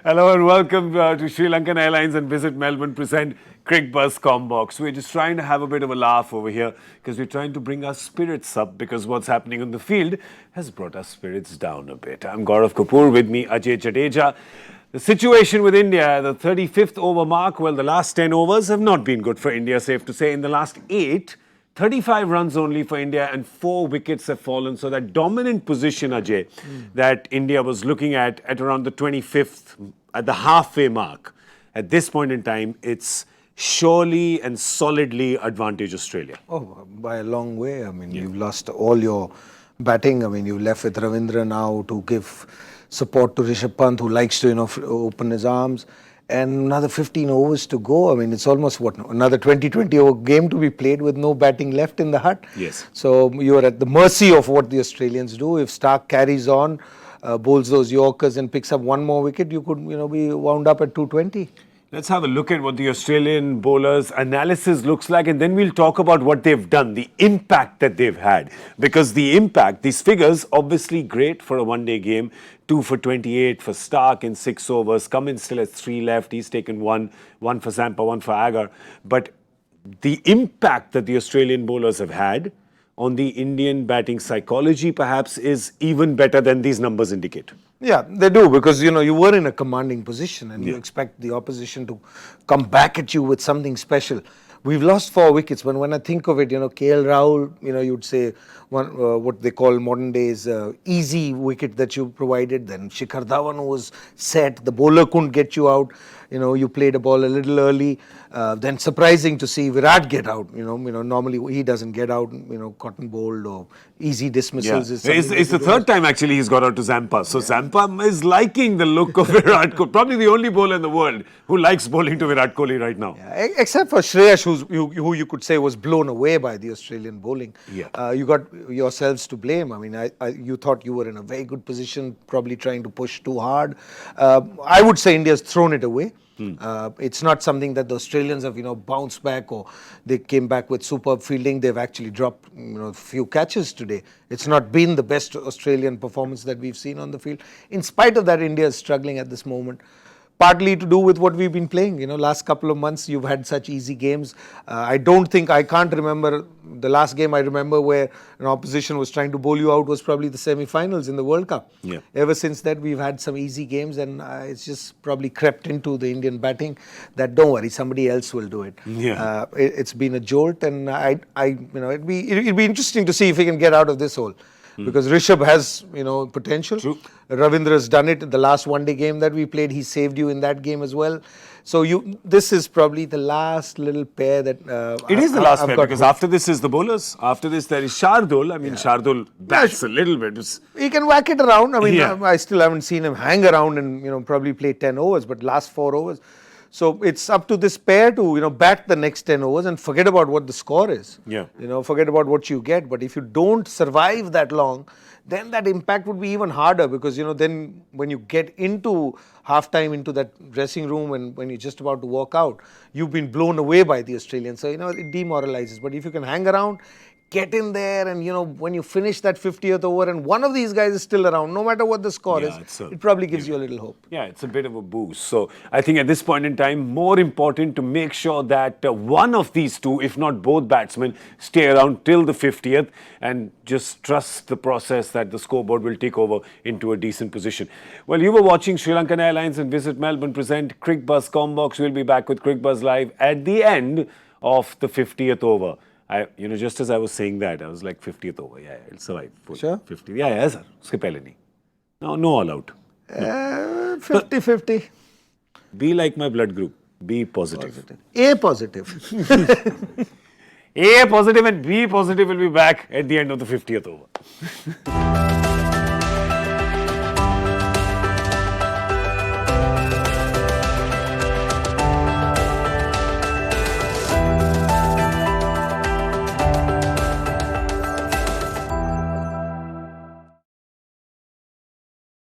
Hello and welcome to SriLankan Airlines and Visit Melbourne present Cricbuzz Comm box. We're just trying to have a bit of a laugh over here because we're trying to bring our spirits up because what's happening on the field has brought our spirits down a bit. I'm Gaurav Kapur, with me Ajay Jadeja. The situation with India, the 35th over mark, well, the last 10 overs have not been good for India, safe to say. In the last 8, 35 runs only for India and 4 wickets have fallen. So that dominant position, Ajay, that India was looking at around the 25th, at the halfway mark, at this point in time, it's surely and solidly advantage Australia. Oh, by a long way. I mean, you've lost all your batting. I mean, you left with Ravindra now to give support to Rishabh Pant, who likes to, open his arms. And another 15 overs to go. I mean, it's almost, another 20 over game to be played with no batting left in the hut. Yes. So you are at the mercy of what the Australians do. If Stark carries on, bowls those Yorkers and picks up one more wicket, you could, be wound up at 220. Let's have a look at what the Australian bowlers' analysis looks like, and then we'll talk about what they've done, the impact that they've had. Because the impact, these figures, obviously great for a one-day game. 2 for 28 for Stark in 6 overs. Cummins still has 3 left. He's taken one for Zampa, 1 for Agar. But the impact that the Australian bowlers have had on the Indian batting psychology perhaps is even better than these numbers indicate. Yeah, they do, because, you were in a commanding position and you expect the opposition to come back at you with something special. We've lost 4 wickets, but when I think of it, KL Rahul, you'd say what they call modern days easy wicket that you provided. Then Shikhar Dhawan was set, the bowler couldn't get you out. You played a ball a little early. Then surprising to see Virat get out. Normally he doesn't get out. Cotton bowled or easy dismissals. Yeah. It's the third time actually he's got out to Zampa. So Zampa is liking the look of Virat Kohli. Probably the only bowler in the world who likes bowling to Virat Kohli right now. Yeah, except for Shreyash, who you could say was blown away by the Australian bowling. Yeah. You got yourselves to blame. I mean, you thought you were in a very good position, probably trying to push too hard. I would say India's thrown it away. It's not something that the Australians have, bounced back or they came back with superb fielding. They've actually dropped, a few catches today. It's not been the best Australian performance that we've seen on the field. In spite of that, India is struggling at this moment. Partly to do with what we've been playing. Last couple of months, you've had such easy games. I can't remember, the last game I remember where an opposition was trying to bowl you out was probably the semi-finals in the World Cup. Yeah. Ever since that, we've had some easy games, and it's just probably crept into the Indian batting that, don't worry, somebody else will do it. Yeah. It's been a jolt, and it'd be interesting to see if we can get out of this hole. Because Rishabh has, potential. True. Ravindra's done it in the last one-day game that we played. He saved you in that game as well. So this is probably the last little pair that... It is the last pair, because after this is the bowlers. After this there is Shardul. I mean, Shardul bats a little bit. He can whack it around. I mean, I still haven't seen him hang around and, probably play 10 overs, but last 4 overs. So it's up to this pair to, bat the next 10 overs and forget about what the score is. Yeah. Forget about what you get. But if you don't survive that long, then that impact would be even harder, because, then when you get into halftime, into that dressing room, and when you're just about to walk out, you've been blown away by the Australians. So, it demoralizes. But if you can hang around, get in there, and when you finish that 50th over and one of these guys is still around, no matter what the score is, it probably gives you a little hope. Yeah, it's a bit of a boost. So I think at this point in time, more important to make sure that one of these two, if not both batsmen, stay around till the 50th and just trust the process that the scoreboard will take over into a decent position. Well, you were watching SriLankan Airlines and Visit Melbourne present Cricbuzz Comm box. We'll be back with Cricbuzz Live at the end of the 50th over. Just as I was saying that, I was like 50th over. Yeah, I'll survive. Sure? 50. Yeah, sir. Uske pehle nahi. No all out. 50-50. Be like my blood group. Be positive. A positive. A positive and B positive will be back at the end of the 50th over.